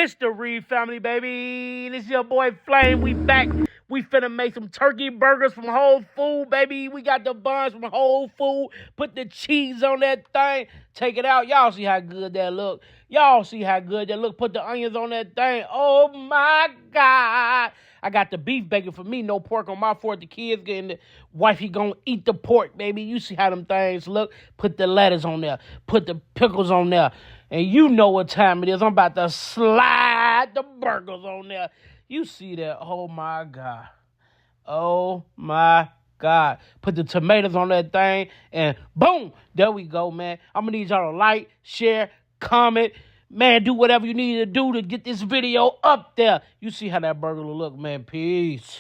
history, family, baby. This is your boy Flame. We back. We finna make some turkey burgers from Whole Food, baby. We got the buns from Whole Food. Put the cheese on that thing. Take it out. Y'all see how good that look. Y'all see how good that look. Put the onions on that thing. Oh, my God. I got the beef bacon for me. No pork on my fork. The kids getting the wifey gonna eat the pork, baby. You see how them things look. Put the lettuce on there. Put the pickles on there. And you know what time it is. I'm about to slide the burgers on there. You see that? Oh, my God. Oh, my God. Put the tomatoes on that thing, and boom, there we go, man. I'm going to need y'all to like, share, comment. Man, do whatever you need to do to get this video up there. You see how that burger will look, man. Peace.